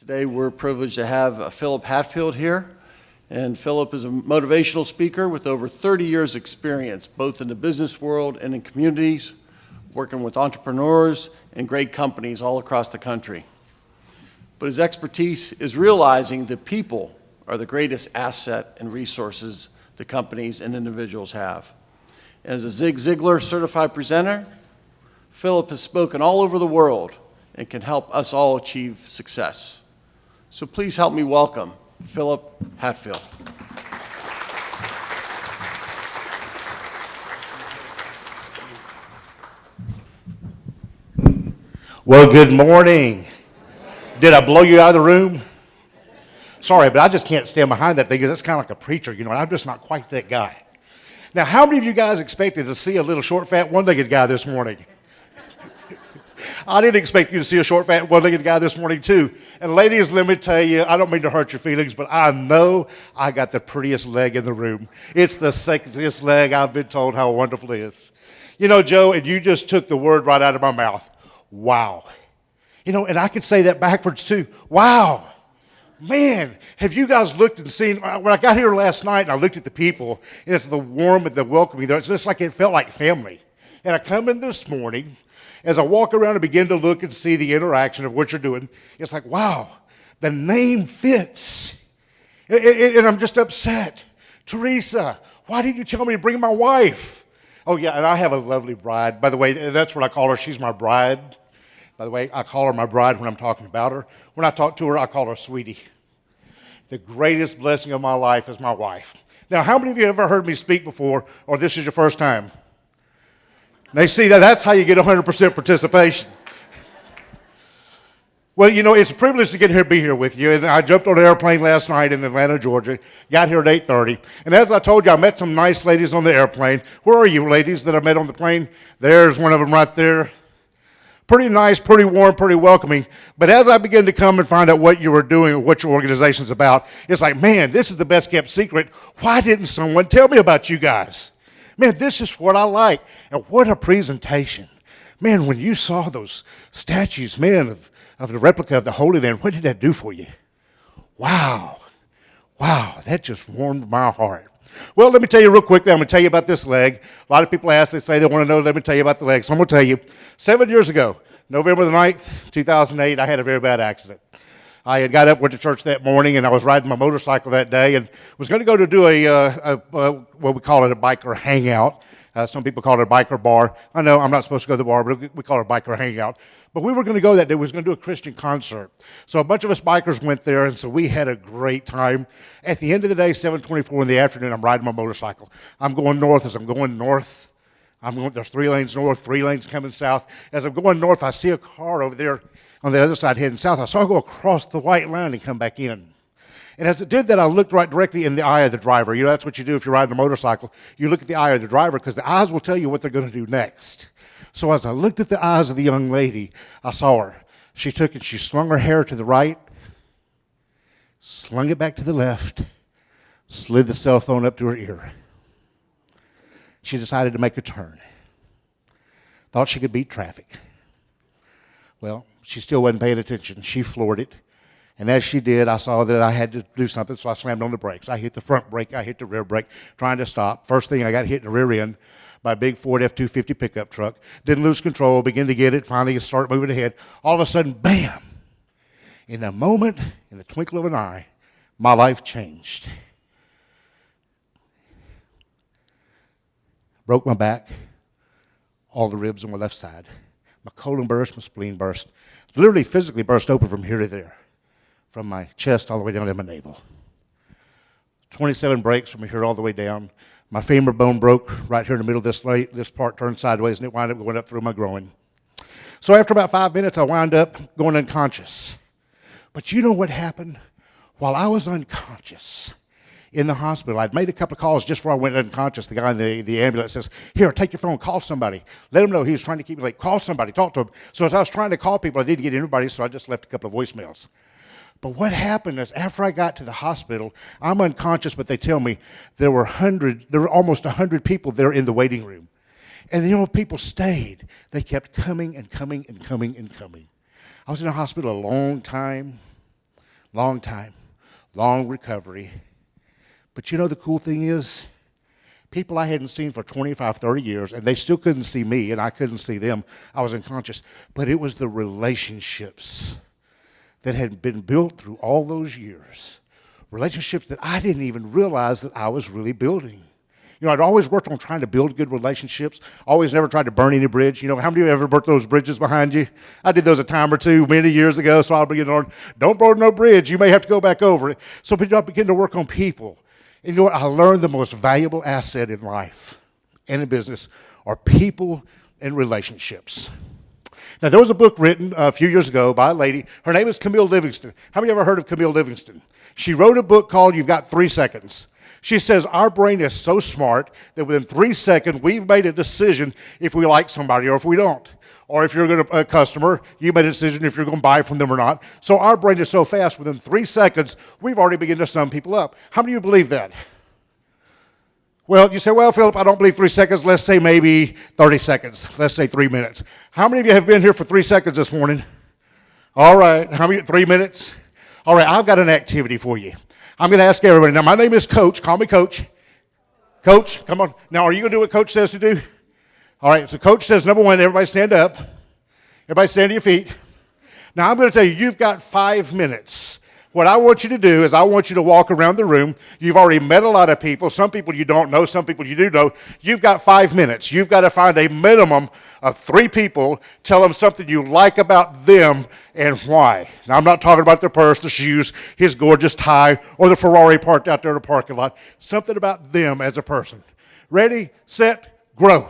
Today we're privileged to have Phillip Hatfield here, and Phillip is a motivational speaker with over 30 years experience both in the business world and in communities, working with entrepreneurs and great companies all across the country. But his expertise is realizing that people are the greatest asset and resources the companies and individuals have. As a Zig Ziglar certified presenter, Phillip has spoken all over the world and can help us all achieve success. So please help me welcome Phillip Hatfield. Well, good morning. Did I blow you out of the room? Sorry, but I just can't stand behind that thing because it's kind of like a preacher, and I'm just not quite that guy. Now, how many of you guys expected to see a little short, fat, one-legged guy this morning? I didn't expect you to see a short, fat, one-legged guy this morning, too. And ladies, let me tell you, I don't mean to hurt your feelings, but I know I got the prettiest leg in the room. It's the sexiest leg. I've been told how wonderful it is. You know, Joe, and you just took the word right out of my mouth. Wow. You know, and I could say that backwards, too. Wow. Man, have you guys looked and seen, when I got here last night and I looked at the people, and it's the warm and the welcoming there, it's just like it felt like family. And I come in this morning, as I walk around and begin to look and see the interaction of what you're doing, it's like, wow, the name fits. And I'm just upset. Teresa, why didn't you tell me to bring my wife? Oh, yeah, and I have a lovely bride. By the way, that's what I call her. She's my bride. By the way, I call her my bride when I'm talking about her. When I talk to her, I call her sweetie. The greatest blessing of my life is my wife. Now, how many of you have ever heard me speak before, or this is your first time? They see that's how you get 100% participation. Well, you know, it's a privilege to get here, be here with you. And I jumped on an airplane last night in Atlanta, Georgia. Got here at 8:30. And as I told you, I met some nice ladies on the airplane. Where are you ladies that I met on the plane? There's one of them right there. Pretty nice, pretty warm, pretty welcoming. But as I began to come and find out what you were doing or what your organization's about, it's like, man, this is the best kept secret. Why didn't someone tell me about you guys? Man, this is what I like. And what a presentation. Man, when you saw those statues, man, of the replica of the Holy Land, what did that do for you? Wow. Wow, that just warmed my heart. Well, let me tell you real quickly. I'm going to tell you about this leg. A lot of people ask, they say they want to know, let me tell you about the leg. So I'm going to tell you, 7 years ago, November the 9th, 2008, I had a very bad accident. I had got up, went to church that morning, and I was riding my motorcycle that day and was going to go to do what we call it a biker hangout. Some people call it a biker bar. I know I'm not supposed to go to the bar, but we call it a biker hangout. But we were going to go that day. We was going to do a Christian concert. So a bunch of us bikers went there, and so we had a great time. At the end of the day, 7:24 in the afternoon, I'm riding my motorcycle. I'm going north. As I'm going north, there's 3 lanes north, 3 lanes coming south. As I'm going north, I see a car over there on the other side heading south. I saw it go across the white line and come back in. And as it did that, I looked right directly in the eye of the driver. You know, that's what you do if you're riding a motorcycle. You look at the eye of the driver because the eyes will tell you what they're going to do next. So as I looked at the eyes of the young lady, I saw her. She took and she slung her hair to the right, slung it back to the left, slid the cell phone up to her ear. She decided to make a turn. Thought she could beat traffic. Well, she still wasn't paying attention. She floored it. And as she did, I saw that I had to do something, so I slammed on the brakes. I hit the front brake. I hit the rear brake, trying to stop. First thing, I got hit in the rear end by a big Ford F-250 pickup truck. Didn't lose control, began to get it, finally start moving ahead. All of a sudden, bam! In a moment, in the twinkle of an eye, my life changed. Broke my back, all the ribs on my left side. My colon burst, my spleen burst. Literally physically burst open from here to there. From my chest all the way down to my navel. 27 breaks from here all the way down. My femur bone broke right here in the middle of this part turned sideways, and it wound up going up through my groin. So after about 5 minutes, I wound up going unconscious. But you know what happened? While I was unconscious in the hospital, I'd made a couple of calls just before I went unconscious. The guy in the ambulance says, here, take your phone, call somebody. Let him know he was trying to keep me late. Call somebody, talk to him. So as I was trying to call people, I didn't get anybody, so I just left a couple of voicemails. But what happened is after I got to the hospital, I'm unconscious, but they tell me there were almost 100 people there in the waiting room. And you know, people stayed. They kept coming and coming and coming and coming. I was in the hospital a long time. long time, long recovery. But you know the cool thing is, people I hadn't seen for 25, 30 years, and they still couldn't see me, and I couldn't see them. I was unconscious. But it was the relationships that had been built through all those years. Relationships that I didn't even realize that I was really building. You know, I'd always worked on trying to build good relationships, always never tried to burn any bridge. You know, how many of you ever burnt those bridges behind you? I did those a time or two many years ago, so I'll begin to learn, don't burn no bridge. You may have to go back over it. So I began to work on people. And you know what? I learned the most valuable asset in life and in business are people and relationships. Now, there was a book written a few years ago by a lady. Her name is Camille Livingston. How many of you ever heard of Camille Livingston? She wrote a book called You've Got 3 Seconds. She says our brain is so smart that within 3 seconds, we've made a decision if we like somebody or if we don't. Or if you're a customer, you made a decision if you're going to buy from them or not. So our brain is so fast, within 3 seconds, we've already begun to sum people up. How many of you believe that? Well, you say, well, Phillip, I don't believe 3 seconds. Let's say maybe 30 seconds. Let's say 3 minutes. How many of you have been here for 3 seconds this morning? All right. How many? 3 minutes? All right, I've got an activity for you. I'm going to ask everybody. Now, my name is Coach. Call me Coach. Coach, come on. Now, are you going to do what Coach says to do? All right, so Coach says, number one, everybody stand up. Everybody stand to your feet. Now, I'm going to tell you, you've got 5 minutes. What I want you to do is I want you to walk around the room. You've already met a lot of people. Some people you don't know, some people you do know. You've got 5 minutes. You've got to find a minimum of 3 people. Tell them something you like about them and why. Now, I'm not talking about their purse, the shoes, his gorgeous tie, or the Ferrari parked out there in the parking lot. Something about them as a person. Ready, set, grow.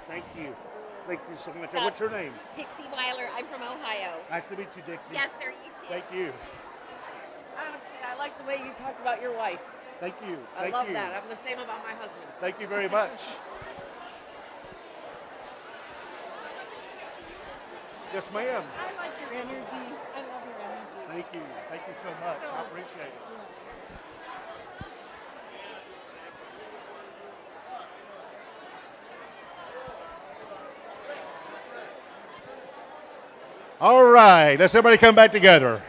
Thank you. Thank you so much. What's your name? Dixie Weiler. I'm from Ohio. Nice to meet you, Dixie. Yes, sir. You too. Thank you. I like the way you talked about your wife. Thank you. I love that. I'm the same about my husband. Thank you very much. Yes, ma'am. I like your energy. I love your energy. Thank you. Thank you so much. I appreciate it. All right, let's everybody come back together.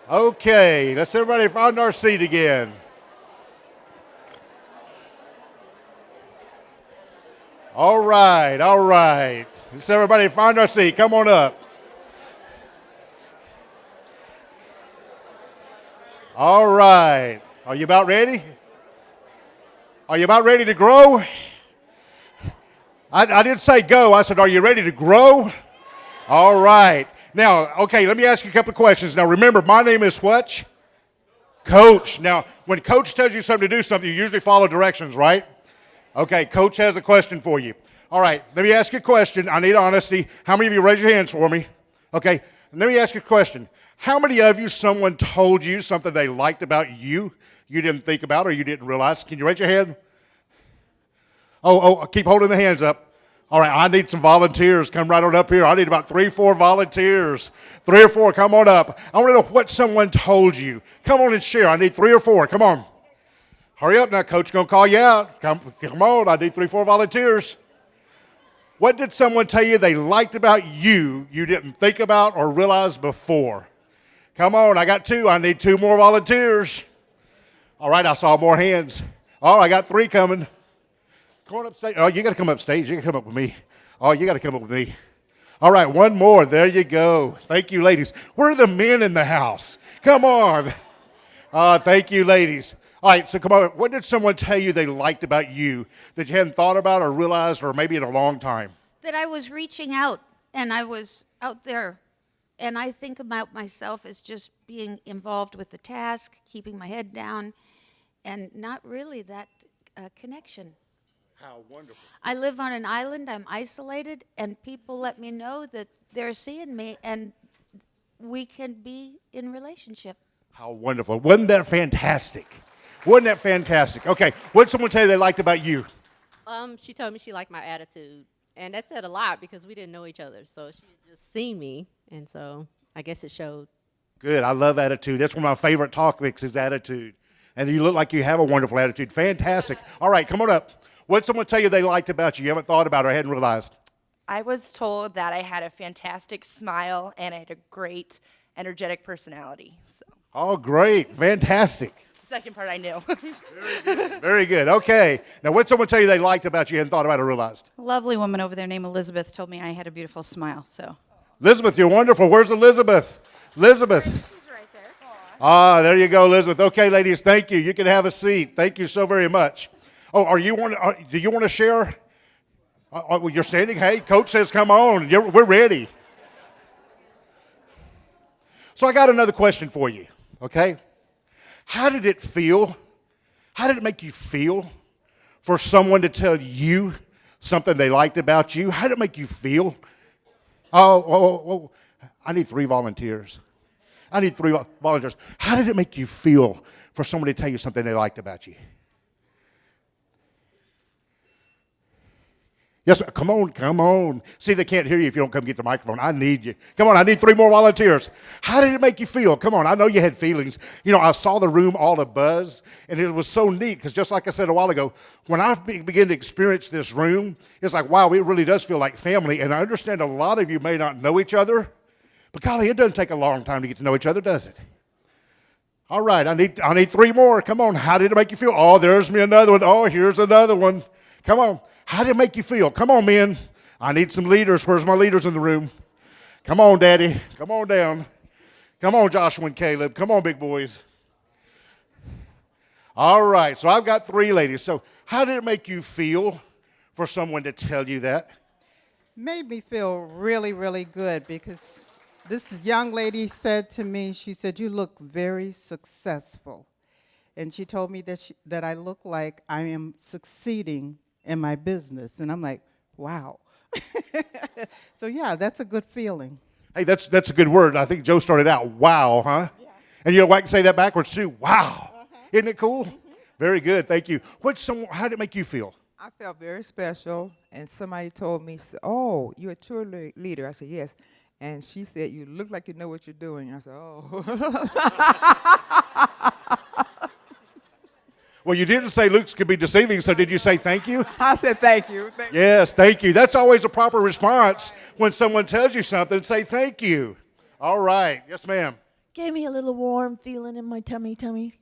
Okay, let's everybody find our seat again. All right, all right. Let's everybody find our seat. Come on up. All right. Are you about ready? Are you about ready to grow? I didn't say go. I said, are you ready to grow? All right. Now, okay, let me ask you a couple of questions. Now, remember, my name is what? Coach. Now, when Coach tells you something to do something, you usually follow directions, right? Okay, Coach has a question for you. All right, let me ask you a question. I need honesty. How many of you raise your hands for me? Okay, let me ask you a question. How many of you, someone told you something they liked about you didn't think about or you didn't realize? Can you raise your hand? Oh, keep holding the hands up. All right, I need some volunteers. Come right on up here. I need about 3 or 4 volunteers. 3 or 4, come on up. I want to know what someone told you. Come on and share. I need 3 or 4. Come on. Hurry up now. Coach going to call you out. Come on. I need 3 or 4 volunteers. What did someone tell you they liked about you didn't think about or realize before? Come on. I got 2. I need 2 more volunteers. All right, I saw more hands. Oh, I got 3 coming. Come on up stage. Oh, you got to come up stage. You got to come up with me. Oh, you got to come up with me. All right, 1 more. There you go. Thank you, ladies. Where are the men in the house? Come on. Thank you, ladies. All right, so come on. What did someone tell you they liked about you that you hadn't thought about or realized or maybe in a long time? That I was reaching out and I was out there. And I think about myself as just being involved with the task, keeping my head down, and not really that connection. How wonderful. I live on an island, I'm isolated, and people let me know that they're seeing me and we can be in relationship. How wonderful. Wasn't that fantastic? Wasn't that fantastic? Okay, what did someone tell you they liked about you? She told me she liked my attitude, and that said a lot because we didn't know each other. So she had just seen me, and so I guess it showed. Good. I love attitude. That's one of my favorite topics is attitude. And you look like you have a wonderful attitude. Fantastic. All right, come on up. What did someone tell you they liked about you? You haven't thought about or hadn't realized? I was told that I had a fantastic smile and I had a great, energetic personality. So, Oh, great. Fantastic. the second part I knew. Very good. Okay. Now, what did someone tell you they liked about you hadn't thought about or realized? A lovely woman over there named Elizabeth told me I had a beautiful smile. So Elizabeth, you're wonderful. Where's Elizabeth? Elizabeth. She's right there. Ah, there you go, Elizabeth. Okay, ladies, thank you. You can have a seat. Thank you so very much. Oh, do you want to share? Well, you're standing. Hey, Coach says come on. We're ready. So I got another question for you, okay? How did it feel? How did it make you feel for someone to tell you something they liked about you? How did it make you feel? Oh, I need 3 volunteers. I need 3 volunteers. How did it make you feel for someone to tell you something they liked about you? Yes, come on. See, they can't hear you if you don't come get the microphone. I need you. Come on, I need 3 more volunteers. How did it make you feel? Come on, I know you had feelings. You know, I saw the room all abuzz, and it was so neat because just like I said a while ago, when I begin to experience this room, it's like, wow, it really does feel like family. And I understand a lot of you may not know each other, but golly, it doesn't take a long time to get to know each other, does it? All right, I need 3 more. Come on, how did it make you feel? Oh, there's me another one. Oh, here's another one. Come on. How did it make you feel? Come on, men. I need some leaders. Where's my leaders in the room? Come on, Daddy. Come on down. Come on, Joshua and Caleb. Come on, big boys. All right, so I've got 3 ladies. So how did it make you feel for someone to tell you that? Made me feel really, really good because this young lady said to me, she said, you look very successful. And she told me that I look like I am succeeding in my business. And I'm like, wow. So yeah, that's a good feeling. Hey, that's a good word. I think Joe started out, wow, huh? Yeah. And you know, I can say that backwards too. Wow. Isn't it cool? Very good. Thank you. How did it make you feel? I felt very special, and somebody told me, oh, you're a tour leader. I said, yes. And she said, you look like you know what you're doing. I said, oh. Well, you didn't say looks could be deceiving, so did you say thank you? I said, thank you. Yes, thank you. That's always a proper response when someone tells you something. Say thank you. All right. Yes, ma'am. Gave me a little warm feeling in my tummy.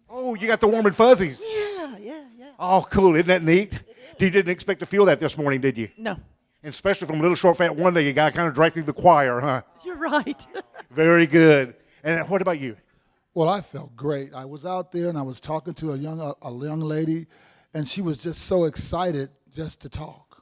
Oh, you got the warm and fuzzies. Yeah. Oh, cool. Isn't that neat? You didn't expect to feel that this morning, did you? No, And especially from a little short, fat one-legged guy kind of directing the choir, huh? you're right. Very good. And what about you? Well, I felt great. I was out there and I was talking to a young lady, and she was just so excited just to talk.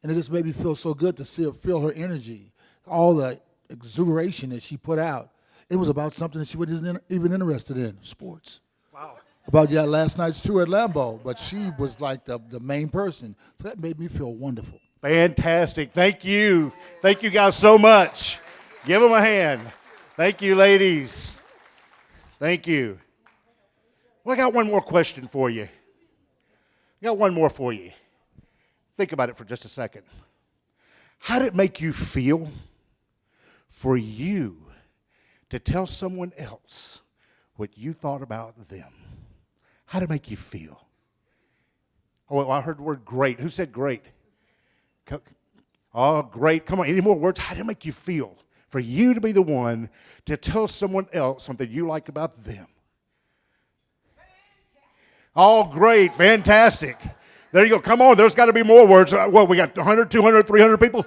And it just made me feel so good to feel her energy, all the exuberation that she put out. It was about something that she wasn't even interested in, sports. Wow. About last night's tour at Lambeau, but she was like the main person. So that made me feel wonderful. Fantastic. Thank you. Thank you guys so much. Give them a hand. Thank you, ladies. Thank you. Well, I got one more question for you. Think about it for just a second. How did it make you feel for you to tell someone else what you thought about them? How did it make you feel? Oh, well, I heard the word great. Who said great? Oh, great. Come on, any more words? How did it make you feel for you to be the one to tell someone else something you like about them? Oh, great. Fantastic. There you go. Come on, there's got to be more words. Well, we got 100, 200, 300 people.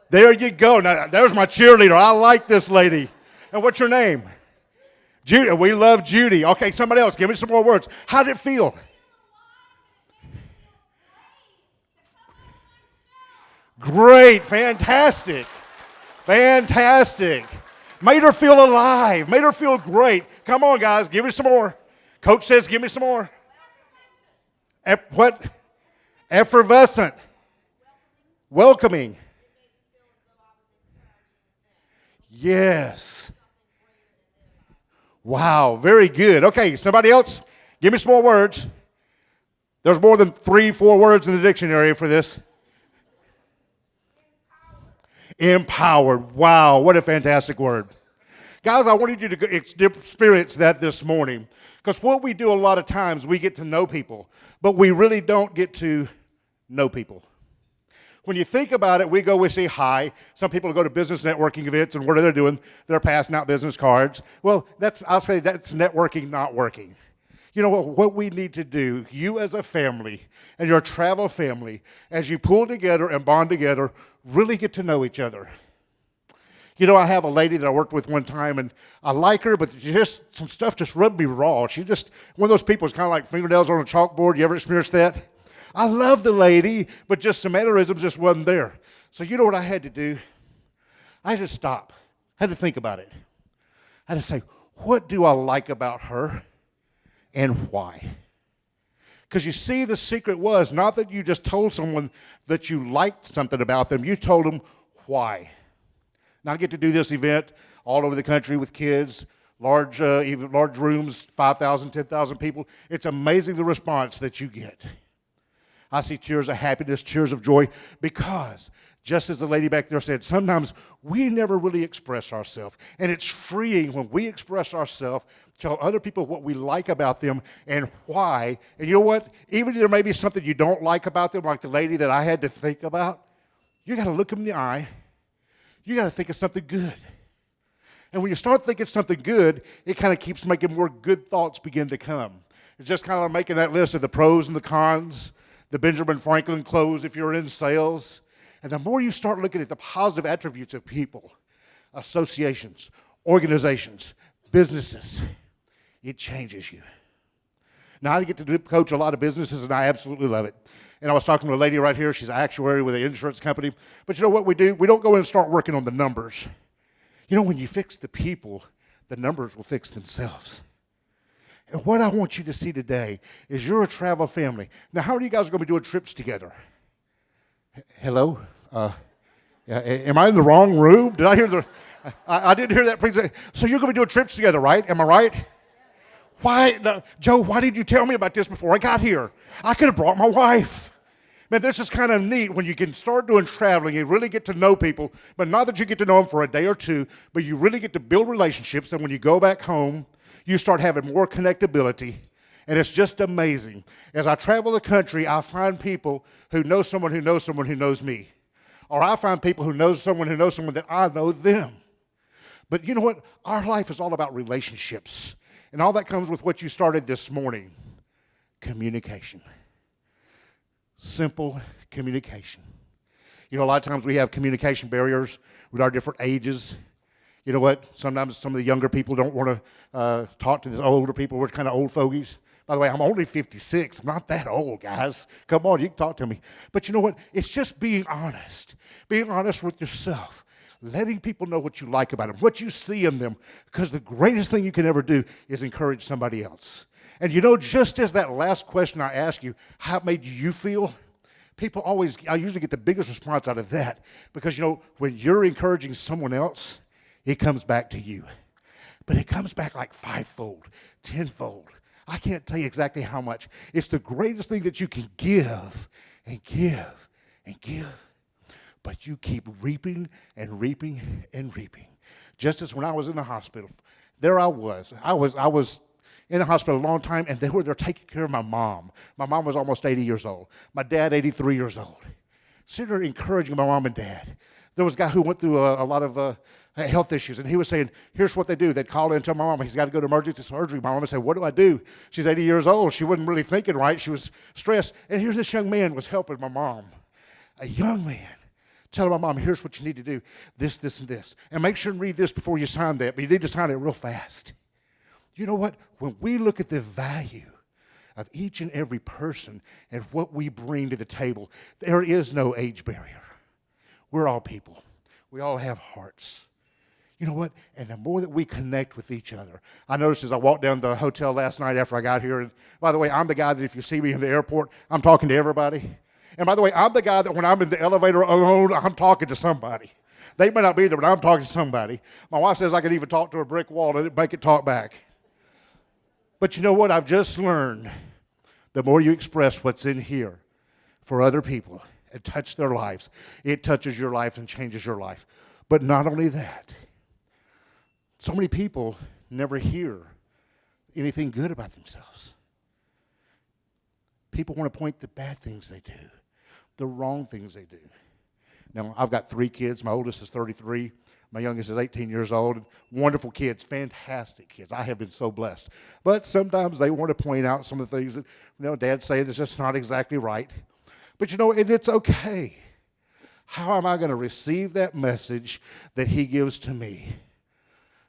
There you go. Now, there's my cheerleader. I like this lady. And what's your name? Judy, we love Judy. Okay, somebody else, give me some more words. How did it feel? Great, fantastic, fantastic. Made her feel alive, made her feel great. Come on, guys, give me some more. Coach says, give me some more. What? Effervescent. Welcoming. Yes. Wow, very good. Okay, somebody else, give me some more words. There's more than 3-4 words in the dictionary for this. Empowered. Wow, what a fantastic word. Guys, I wanted you to experience that this morning, because what we do a lot of times, we get to know people, but we really don't get to know people. When you think about it, we say hi. Some people go to business networking events, and what are they doing? They're passing out business cards. Well, I'll say that's networking, not working. You know what we need to do, you as a family and your travel family, as you pull together and bond together, really get to know each other. You know, I have a lady that I worked with one time, and I like her, but some stuff just rubbed me raw. She just, one of those people is kind of like fingernails on a chalkboard. You ever experienced that? I love the lady, but just some mannerisms just wasn't there. So you know what I had to do? I had to stop. I had to think about it. I had to say, what do I like about her and why? Because you see, the secret was not that you just told someone that you liked something about them. You told them why. Now I get to do this event all over the country with kids, large rooms, 5,000, 10,000 people. It's amazing the response that you get. I see tears of happiness, tears of joy, because just as the lady back there said, sometimes we never really express ourselves. And it's freeing when we express ourselves, tell other people what we like about them and why. And you know what? Even if there may be something you don't like about them, like the lady that I had to think about, you got to look them in the eye. You got to think of something good. And when you start thinking something good, it kind of keeps making more good thoughts begin to come. It's just kind of like making that list of the pros and the cons, the Benjamin Franklin close if you're in sales. And the more you start looking at the positive attributes of people, associations, organizations, businesses, it changes you. Now, I get to coach a lot of businesses, and I absolutely love it. And I was talking to a lady right here. She's an actuary with an insurance company. But you know what we do? We don't go in and start working on the numbers. You know, when you fix the people, the numbers will fix themselves. And what I want you to see today is you're a travel family. Now, how many of you guys are going to be doing trips together? Hello? Am I in the wrong room? Did I hear I didn't hear that presentation. So you're going to be doing trips together, right? Am I right? Why, no, Joe, why didn't you tell me about this before I got here? I could have brought my wife. Man, this is kind of neat when you can start doing traveling. You really get to know people, but not that you get to know them for a day or two, but you really get to build relationships, and when you go back home, you start having more connectability, and it's just amazing. As I travel the country, I find people who know someone who knows someone who knows me, or I find people who know someone that I know them. But you know what? Our life is all about relationships, and all that comes with what you started this morning, communication. Simple communication. You know, a lot of times we have communication barriers with our different ages. You know what? Sometimes some of the younger people don't want to talk to the older people. We're kind of old fogies. By the way, I'm only 56. I'm not that old, guys. Come on, you can talk to me. But you know what? It's just being honest with yourself, letting people know what you like about them, what you see in them, because the greatest thing you can ever do is encourage somebody else. And you know, just as that last question I asked you, how it made you feel, I usually get the biggest response out of that, because you know, when you're encouraging someone else, it comes back to you. But it comes back like 5-fold, 10-fold. I can't tell you exactly how much. It's the greatest thing that you can give and give and give. But you keep reaping and reaping and reaping. Just as when I was in the hospital, there I was. I was in the hospital a long time, and they were there taking care of my mom. My mom was almost 80 years old. My dad, 83 years old. Sitting there encouraging my mom and dad. There was a guy who went through a lot of health issues, and he was saying, here's what they do. They'd call in and tell my mom he's got to go to emergency surgery. My mom would say, what do I do? She's 80 years old. She wasn't really thinking right. She was stressed. And here's this young man was helping my mom. A young man. Telling my mom, here's what you need to do, this, and this. And make sure and read this before you sign that, but you need to sign it real fast. You know what? When we look at the value of each and every person and what we bring to the table, there is no age barrier. We're all people. We all have hearts. You know what? And the more that we connect with each other. I noticed as I walked down the hotel last night after I got here, and by the way, I'm the guy that if you see me in the airport, I'm talking to everybody. And by the way, I'm the guy that when I'm in the elevator alone, I'm talking to somebody. They may not be there, but I'm talking to somebody. My wife says I can even talk to a brick wall and make it talk back. But you know what? I've just learned the more you express what's in here for other people and touch their lives, it touches your life and changes your life. But not only that, so many people never hear anything good about themselves. People want to point the bad things they do, the wrong things they do. Now, I've got 3 kids. My oldest is 33. My youngest is 18 years old. Wonderful kids, fantastic kids. I have been so blessed. But sometimes they want to point out some of the things that, Dad's saying that's just not exactly right. But and it's okay. How am I going to receive that message that he gives to me?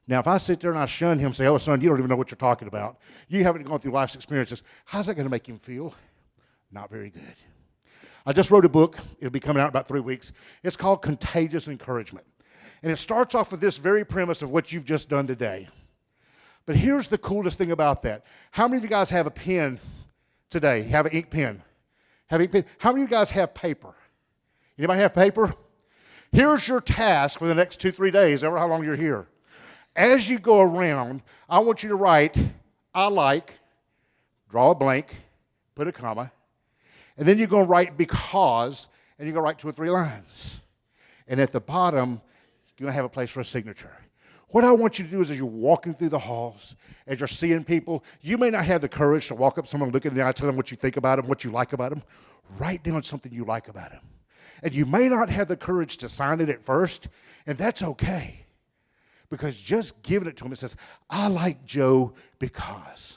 Now, if I sit there and I shun him and say, oh, son, you don't even know what you're talking about. You haven't gone through life's experiences. How's that going to make him feel? Not very good. I just wrote a book. It'll be coming out in about 3 weeks. It's called Contagious Encouragement. And it starts off with this very premise of what you've just done today. But here's the coolest thing about that. How many of you guys have a pen today? Have an ink pen? Have an ink pen? How many of you guys have paper? Anybody have paper? Here's your task for the next 2-3 days, ever how long you're here. As you go around, I want you to write, I like, draw a blank, put a comma, and then you're going to write because, and you're going to write 2 or 3 lines. And at the bottom, you're going to have a place for a signature. What I want you to do is as you're walking through the halls, as you're seeing people, you may not have the courage to walk up to someone, look in the eye, tell them what you think about them, what you like about them. Write down something you like about them. And you may not have the courage to sign it at first, and that's okay. Because just giving it to them, it says, I like Joe because.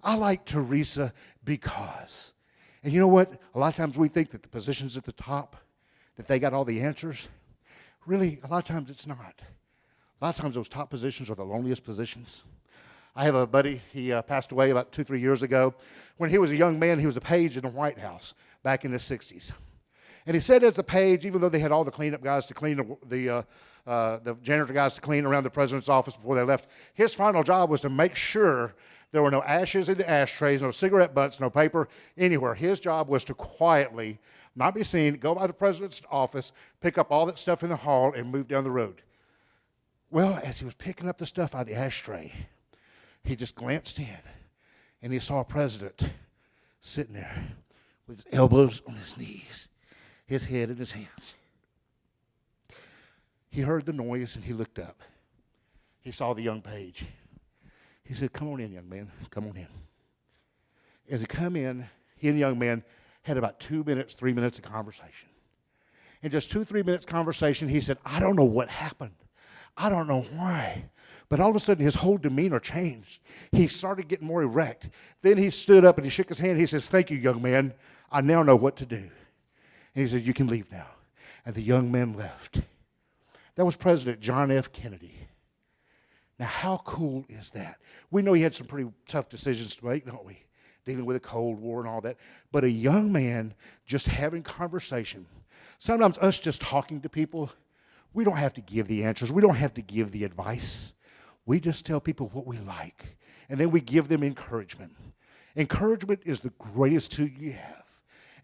I like Teresa because. And you know what? A lot of times we think that the positions at the top, that they got all the answers. Really, a lot of times it's not. A lot of times those top positions are the loneliest positions. I have a buddy, he passed away about 2-3 years ago. When he was a young man, he was a page in the White House back in the 60s. And he said as a page, even though they had all the cleanup guys to clean the janitor guys to clean around the president's office before they left, his final job was to make sure there were no ashes in the ashtrays, no cigarette butts, no paper anywhere. His job was to quietly, not be seen, go by the president's office, pick up all that stuff in the hall, and move down the road. Well, as he was picking up the stuff out of the ashtray, he just glanced in, and he saw a president sitting there with his elbows on his knees, his head in his hands. He heard the noise, and he looked up. He saw the young page. He said, come on in, young man. Come on in. As he come in, he and the young man had about 2 minutes, 3 minutes of conversation. In just 2-3 minutes conversation, he said, I don't know what happened. I don't know why. But all of a sudden, his whole demeanor changed. He started getting more erect. Then he stood up and he shook his hand. He says, thank you, young man. I now know what to do. And he said, you can leave now. And the young man left. That was President John F. Kennedy. Now, how cool is that? We know he had some pretty tough decisions to make, don't we? Dealing with the Cold War and all that. But a young man just having conversation. Sometimes us just talking to people, we don't have to give the answers. We don't have to give the advice. We just tell people what we like. And then we give them encouragement. Encouragement is the greatest tool you have.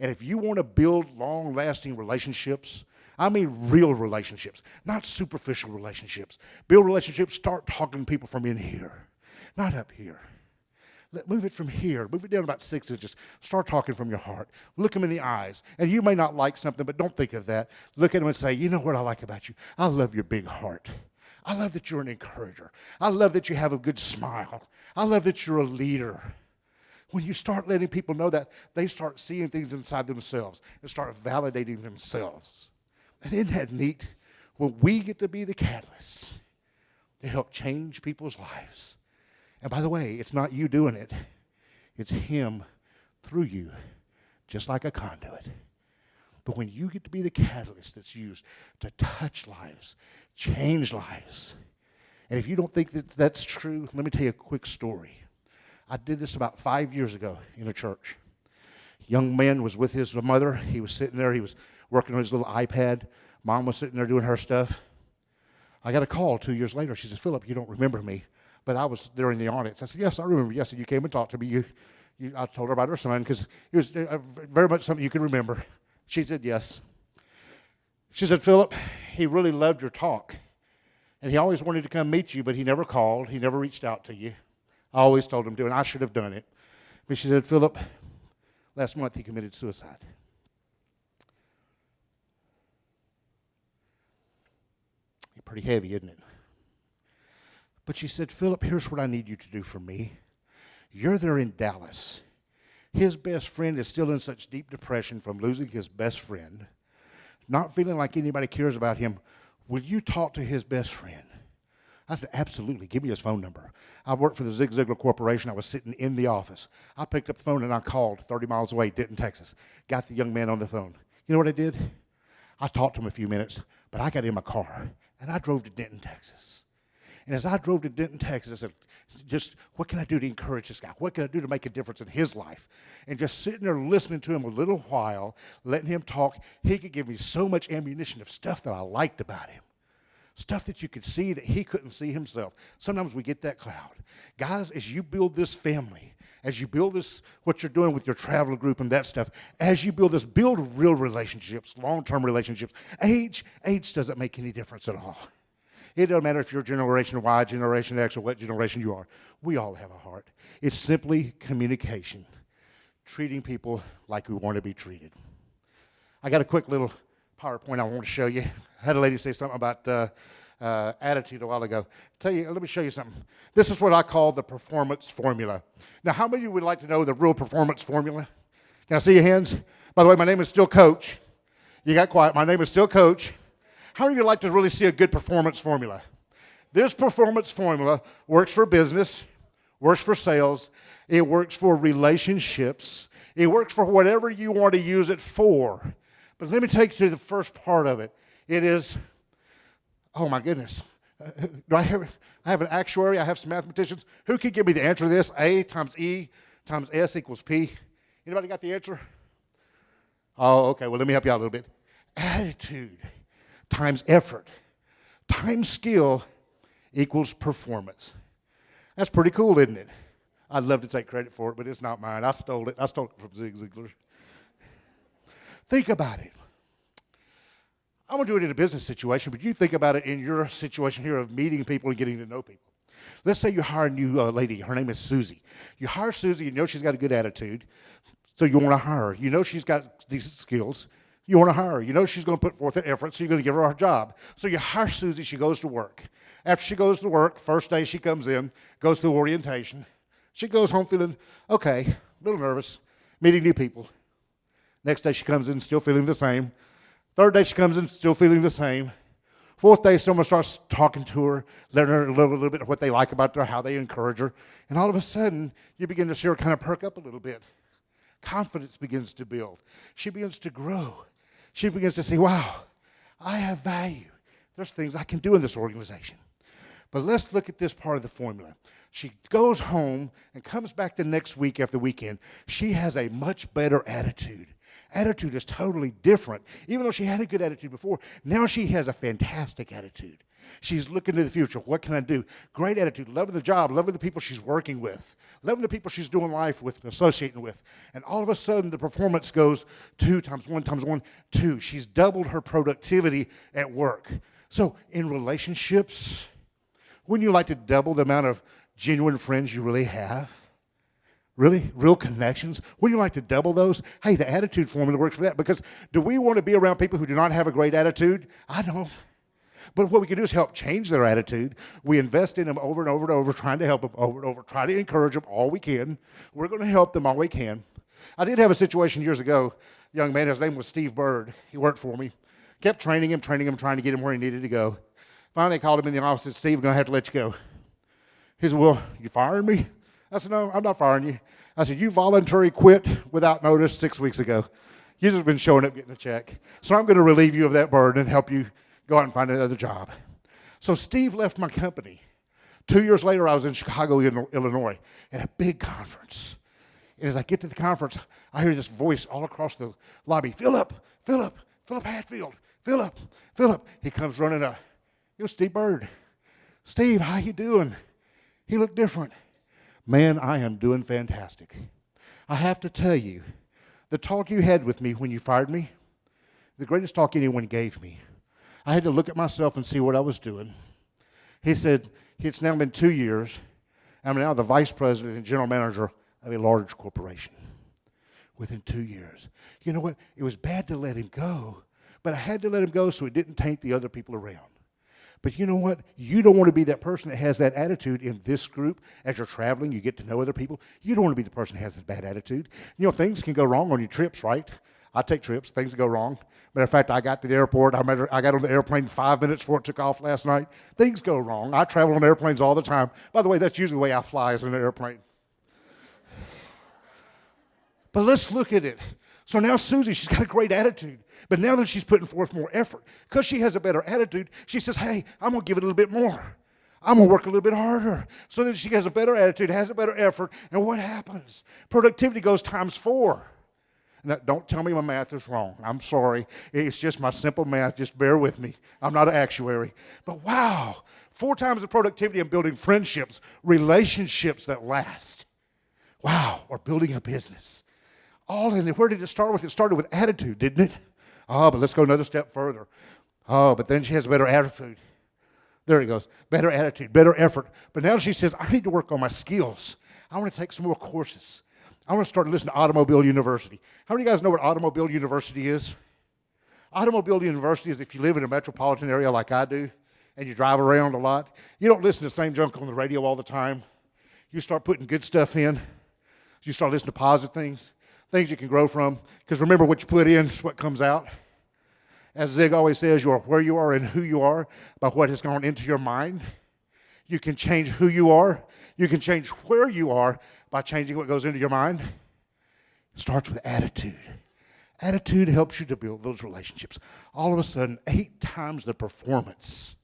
And if you want to build long-lasting relationships, I mean real relationships, not superficial relationships. Build relationships, start talking to people from in here, not up here. Move it from here. Move it down about 6 inches. Start talking from your heart. Look them in the eyes. And you may not like something, but don't think of that. Look at them and say, you know what I like about you? I love your big heart. I love that you're an encourager. I love that you have a good smile. I love that you're a leader. When you start letting people know that, they start seeing things inside themselves and start validating themselves. And isn't that neat? When we get to be the catalyst to help change people's lives. And by the way, it's not you doing it. It's him through you, just like a conduit. But when you get to be the catalyst that's used to touch lives, change lives, And if you don't think that that's true, let me tell you a quick story. I did this about 5 years ago in a church. Young man was with his mother. He was sitting there. He was working on his little iPad. Mom was sitting there doing her stuff. I got a call 2 years later. She says, Phillip, you don't remember me. But I was there in the audience. I said, yes, I remember. Yes, and you came and talked to me. I told her about her son because it was very much something you could remember. She said, yes. She said, Phillip, he really loved your talk. And he always wanted to come meet you, but he never called. He never reached out to you. I always told him to, and I should have done it. But she said, Phillip, last month he committed suicide. Pretty heavy, isn't it? But she said, Phillip, here's what I need you to do for me. You're there in Dallas. His best friend is still in such deep depression from losing his best friend, not feeling like anybody cares about him. Will you talk to his best friend? I said, absolutely. Give me his phone number. I worked for the Zig Ziglar Corporation. I was sitting in the office. I picked up the phone and I called 30 miles away, Denton, Texas. Got the young man on the phone. You know what I did? I talked to him a few minutes, but I got in my car and I drove to Denton, Texas. And as I drove to Denton, Texas, I said, just what can I do to encourage this guy? What can I do to make a difference in his life? And just sitting there listening to him a little while, letting him talk, he could give me so much ammunition of stuff that I liked about him. Stuff that you could see that he couldn't see himself. Sometimes we get that cloud. Guys, as you build this family, as you build this, what you're doing with your travel group and that stuff, as you build this, build real relationships, long-term relationships. Age doesn't make any difference at all. It doesn't matter if you're Generation Y, Generation X, or what generation you are. We all have a heart. It's simply communication, treating people like we want to be treated. I got a quick little PowerPoint I want to show you. I had a lady say something about attitude a while ago. Let me show you something. This is what I call the performance formula. Now, how many of you would like to know the real performance formula? Can I see your hands? By the way, my name is still Coach. You got quiet. My name is still Coach. How many of you would like to really see a good performance formula? This performance formula works for business, works for sales, it works for relationships, it works for whatever you want to use it for. But let me take you to the first part of it. It is, oh my goodness. I have an actuary, I have some mathematicians. Who can give me the answer to this? A times E times S equals P. Anybody got the answer? Oh, okay, well let me help you out a little bit. Attitude times effort times skill equals performance. That's pretty cool, isn't it? I'd love to take credit for it, but it's not mine. I stole it. I stole it from Zig Ziglar. Think about it. I'm going to do it in a business situation, but you think about it in your situation here of meeting people and getting to know people. Let's say you hire a new lady. Her name is Susie. You hire Susie. You know she's got a good attitude, so you want to hire her. You know she's got decent skills. You want to hire her. You know she's going to put forth an effort, so you're going to give her a job. So you hire Susie. She goes to work. After she goes to work, first day she comes in, goes through orientation. She goes home feeling, okay, a little nervous, meeting new people. Next day she comes in still feeling the same. Third day she comes in still feeling the same. Fourth day someone starts talking to her, letting her know a little bit of what they like about her, how they encourage her. And all of a sudden, you begin to see her kind of perk up a little bit. Confidence begins to build. She begins to grow. She begins to see, wow, I have value. There's things I can do in this organization. But let's look at this part of the formula. She goes home and comes back the next week after the weekend. She has a much better attitude. Attitude is totally different. Even though she had a good attitude before, now she has a fantastic attitude. She's looking to the future. What can I do? Great attitude, loving the job, loving the people she's working with, loving the people she's doing life with, associating with. And all of a sudden, the performance goes 2 times 1 times 1, 2. She's doubled her productivity at work. So in relationships, wouldn't you like to double the amount of genuine friends you really have? Really? Real connections? Wouldn't you like to double those? Hey, the attitude formula works for that, because do we want to be around people who do not have a great attitude? I don't. But what we can do is help change their attitude. We invest in them over and over and over, trying to help them over and over, try to encourage them all we can. We're going to help them all we can. I did have a situation years ago. A young man, his name was Steve Bird. He worked for me. Kept training him, trying to get him where he needed to go. Finally, I called him in the office and said, Steve, I'm going to have to let you go. He said, well, you firing me? I said, no, I'm not firing you. I said, you voluntarily quit without notice 6 weeks ago. You've just been showing up getting a check. So I'm going to relieve you of that burden and help you go out and find another job. So Steve left my company. 2 years later, I was in Chicago, Illinois, at a big conference. And as I get to the conference, I hear this voice all across the lobby, Phillip Hatfield, Phillip. He comes running up. It was Steve Bird. Steve, how you doing? He looked different. Man, I am doing fantastic. I have to tell you, the talk you had with me when you fired me, the greatest talk anyone gave me. I had to look at myself and see what I was doing. He said, it's now been 2 years. I'm now the vice president and general manager of a large corporation within 2 years. You know what? It was bad to let him go, but I had to let him go so it didn't taint the other people around. But you know what? You don't want to be that person that has that attitude in this group. As you're traveling, you get to know other people. You don't want to be the person that has that bad attitude. You know, things can go wrong on your trips, right? I take trips. Things go wrong. Matter of fact, I got to the airport. I got on the airplane 5 minutes before it took off last night. Things go wrong. I travel on airplanes all the time. By the way, that's usually the way I fly is in an airplane. But let's look at it. So now Susie, she's got a great attitude. But now that she's putting forth more effort, because she has a better attitude, she says, hey, I'm going to give it a little bit more. I'm going to work a little bit harder. So that she has a better attitude, has a better effort. And what happens? Productivity goes ×4. Now, don't tell me my math is wrong. I'm sorry. It's just my simple math. Just bear with me. I'm not an actuary. But wow, 4 times the productivity in building friendships, relationships that last. Wow, or building a business. All in it. Where did it start with? It started with attitude, didn't it? Oh, but let's go another step further. Oh, but then she has a better attitude. There it goes. Better attitude, better effort. But now she says, I need to work on my skills. I want to take some more courses. I want to start listening to Automobile University. How many of you guys know what Automobile University is? Automobile University is if you live in a metropolitan area like I do, and you drive around a lot, you don't listen to the same junk on the radio all the time. You start putting good stuff in. You start listening to positive things you can grow from. Because remember, what you put in is what comes out. As Zig always says, you are where you are and who you are by what has gone into your mind. You can change who you are. You can change where you are by changing what goes into your mind. It starts with attitude. Attitude helps you to build those relationships. All of a sudden, 8 times the performance.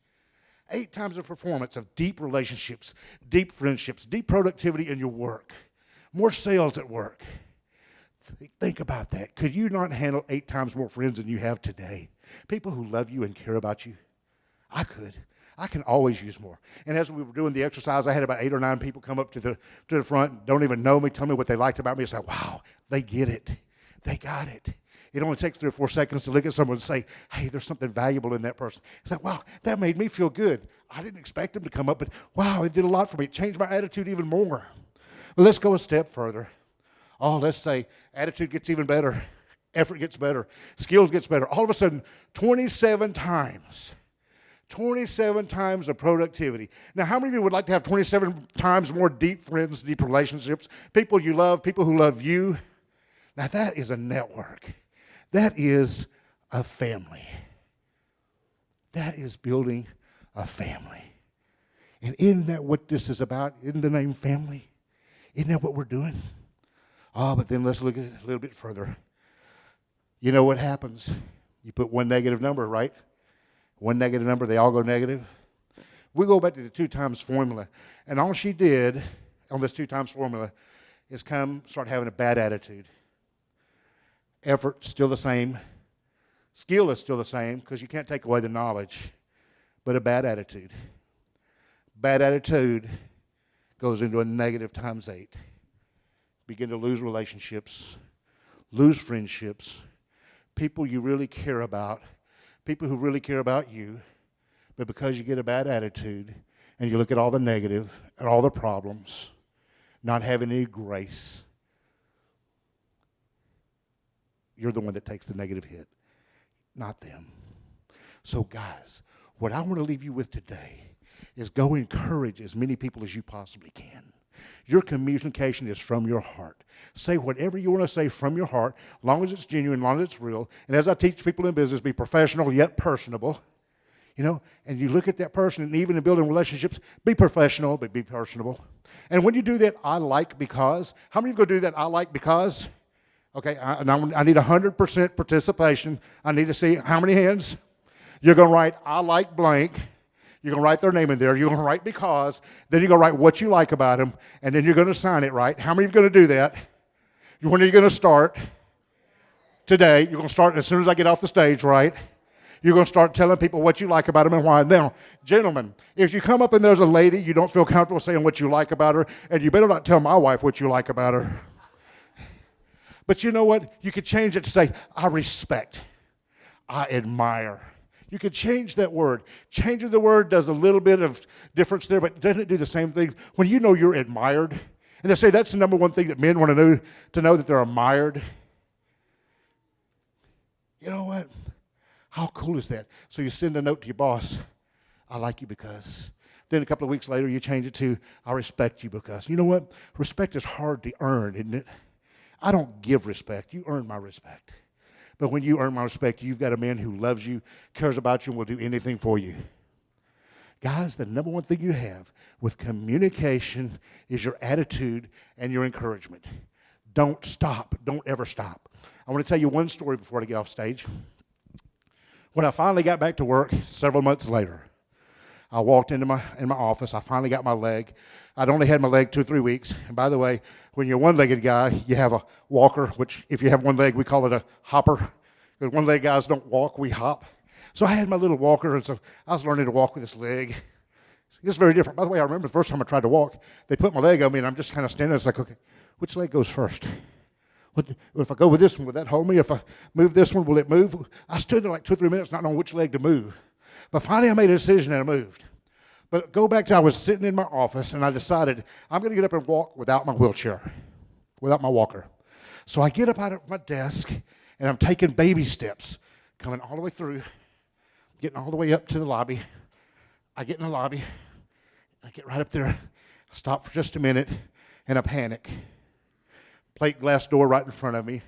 8 times the performance of deep relationships, deep friendships, deep productivity in your work. More sales at work. Think about that. Could you not handle 8 times more friends than you have today? People who love you and care about you? I could. I can always use more. And as we were doing the exercise, I had about 8 or 9 people come up to the front, don't even know me, tell me what they liked about me. It's like, wow, they get it. They got it. It only takes 3 or 4 seconds to look at someone and say, hey, there's something valuable in that person. It's like, wow, that made me feel good. I didn't expect them to come up, but wow, it did a lot for me. It changed my attitude even more. Well, let's go a step further. Oh, let's say attitude gets even better. Effort gets better. Skills gets better. All of a sudden, 27 times. 27 times the productivity. Now, how many of you would like to have 27 times more deep friends, deep relationships, people you love, people who love you? Now, that is a network. That is a family. That is building a family. And isn't that what this is about? Isn't the name family? Isn't that what we're doing? Oh, but then let's look at it a little bit further. You know what happens? You put one negative number, right? One negative number, they all go negative. We go back to the 2 times formula. And all she did on this 2 times formula is start having a bad attitude. Effort, still the same. Skill is still the same because you can't take away the knowledge. But a bad attitude. Bad attitude goes into a negative ×8. Begin to lose relationships, lose friendships, people you really care about, people who really care about you, but because you get a bad attitude and you look at all the negative and all the problems, not having any grace, you're the one that takes the negative hit, not them. So guys, what I want to leave you with today is go encourage as many people as you possibly can. Your communication is from your heart. Say whatever you want to say from your heart, as long as it's genuine, as long as it's real. And as I teach people in business, be professional yet personable. You know, and you look at that person, and even in building relationships, be professional, but be personable. And when you do that, I like because. How many of you go do that, I like because? Okay, I need 100% participation. I need to see how many hands. You're going to write, I like blank. You're going to write their name in there. You're going to write because. Then you're going to write what you like about them. And then you're going to sign it, right? How many are going to do that? When are you going to start? Today. You're going to start as soon as I get off the stage, right? You're going to start telling people what you like about them and why. Now, gentlemen, if you come up and there's a lady you don't feel comfortable saying what you like about her, and you better not tell my wife what you like about her. But you know what? You could change it to say, I respect. I admire. You could change that word. Changing the word does a little bit of difference there, but doesn't it do the same thing? When you know you're admired, and they say that's the number one thing that men want to know that they're admired. You know what? How cool is that? So you send a note to your boss, I like you because. Then a couple of weeks later, you change it to, I respect you because. You know what? Respect is hard to earn, isn't it? I don't give respect. You earn my respect. But when you earn my respect, you've got a man who loves you, cares about you, and will do anything for you. Guys, the number one thing you have with communication is your attitude and your encouragement. Don't stop. Don't ever stop. I want to tell you one story before I get off stage. When I finally got back to work several months later, I walked into my office. I finally got my leg. I'd only had my leg 2 or 3 weeks. And by the way, when you're a one-legged guy, you have a walker, which if you have one leg, we call it a hopper. Because one-legged guys don't walk, we hop. So I had my little walker, and so I was learning to walk with this leg. It's very different. By the way, I remember the first time I tried to walk, they put my leg on me, and I'm just kind of standing there. It's like, okay, which leg goes first? If I go with this one, will that hold me? If I move this one, will it move? I stood there like 2 or 3 minutes not knowing which leg to move. But finally I made a decision and I moved. But go back to I was sitting in my office and I decided I'm going to get up and walk without my wheelchair, without my walker. So I get up out of my desk and I'm taking baby steps, coming all the way through, getting all the way up to the lobby. I get in the lobby, I get right up there, I stop for just a minute, and I panic. Plate glass door right in front of me.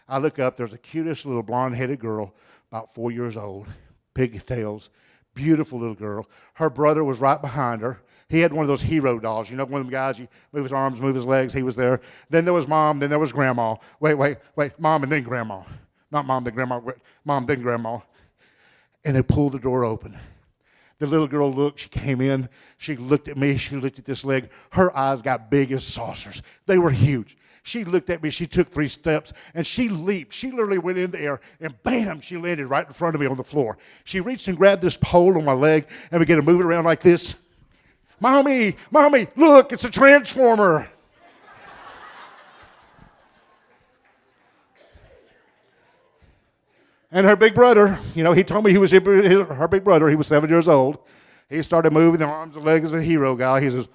I look up, there's the cutest little blonde-headed girl, about 4 years old, pigtails, beautiful little girl. Her brother was right behind her. He had one of those hero dolls. You know, one of them guys, you move his arms, move his legs, he was there. Then there was mom, then there was grandma. Wait, mom and then grandma. Not mom, then grandma, mom, then grandma. And they pulled the door open. The little girl looked, she came in, she looked at me, she looked at this leg. Her eyes got big as saucers. They were huge. She looked at me, she took 3 steps, and she leaped. She literally went in the air, and bam, she landed right in front of me on the floor. She reached and grabbed this pole on my leg, and began to move it around like this. Mommy, look, it's a transformer. And her big brother, you know, he told me he was her big brother. He was 7 years old. He started moving the arms and legs as a hero guy. He says,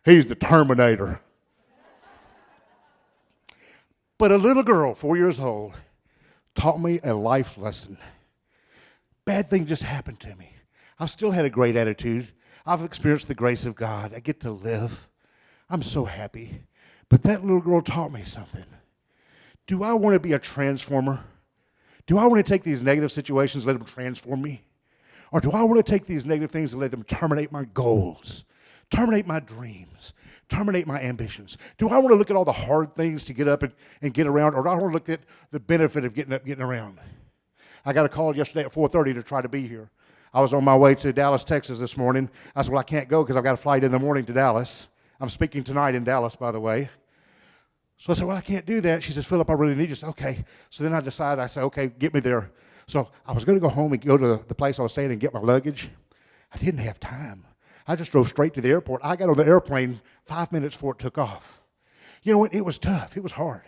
he's the Terminator. But a little girl, 4 years old, taught me a life lesson. Bad thing just happened to me. I've still had a great attitude. I've experienced the grace of God. I get to live. I'm so happy. But that little girl taught me something. Do I want to be a transformer? Do I want to take these negative situations and let them transform me? Or do I want to take these negative things and let them terminate my goals, terminate my dreams, terminate my ambitions? Do I want to look at all the hard things to get up and get around, or do I want to look at the benefit of getting up, getting around? I got a call yesterday at 4:30 to try to be here. I was on my way to Dallas, Texas this morning. I said, well, I can't go because I've got a flight in the morning to Dallas. I'm speaking tonight in Dallas, by the way. So I said, well, I can't do that. She says, Phillip, I really need you. I said, okay. So then I decided, I said, okay, get me there. So I was going to go home and go to the place I was staying and get my luggage. I didn't have time. I just drove straight to the airport. I got on the airplane 5 minutes before it took off. You know what? It was tough. It was hard.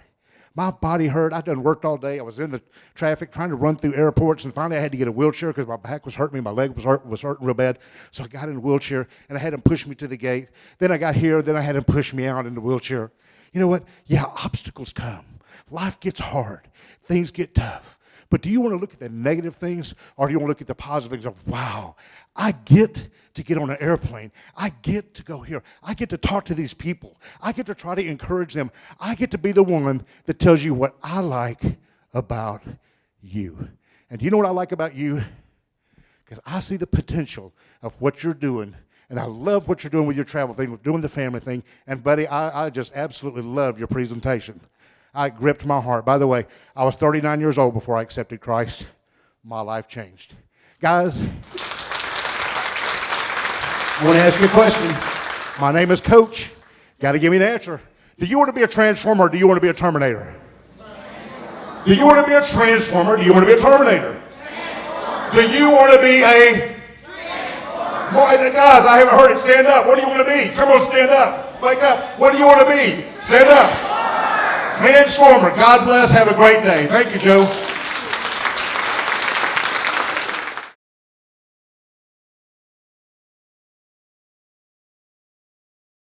My body hurt. I'd done worked all day. I was in the traffic trying to run through airports, and finally I had to get a wheelchair because my back was hurting me. My leg was hurting real bad. So I got in a wheelchair, and I had him push me to the gate. Then I got here. Then I had him push me out in the wheelchair. You know what? Yeah, obstacles come. Life gets hard. Things get tough. But do you want to look at the negative things, or do you want to look at the positive things of, wow, I get to get on an airplane. I get to go here. I get to talk to these people. I get to try to encourage them. I get to be the one that tells you what I like about you. And do you know what I like about you? Because I see the potential of what you're doing. And I love what you're doing with your travel thing, with doing the family thing. And, buddy, I just absolutely love your presentation. I gripped my heart. By the way, I was 39 years old before I accepted Christ. My life changed. Guys, I want to ask you a question. My name is Coach. Got to give me an answer. Do you want to be a transformer or do you want to be a terminator? Do you want to be a transformer or do you want to be a terminator? Do you want to be a transformer? Guys, I haven't heard it. Stand up. What do you want to be? Come on, stand up. Wake up. What do you want to be? Stand up. Transformer. God bless. Have a great day. Thank you, Joe.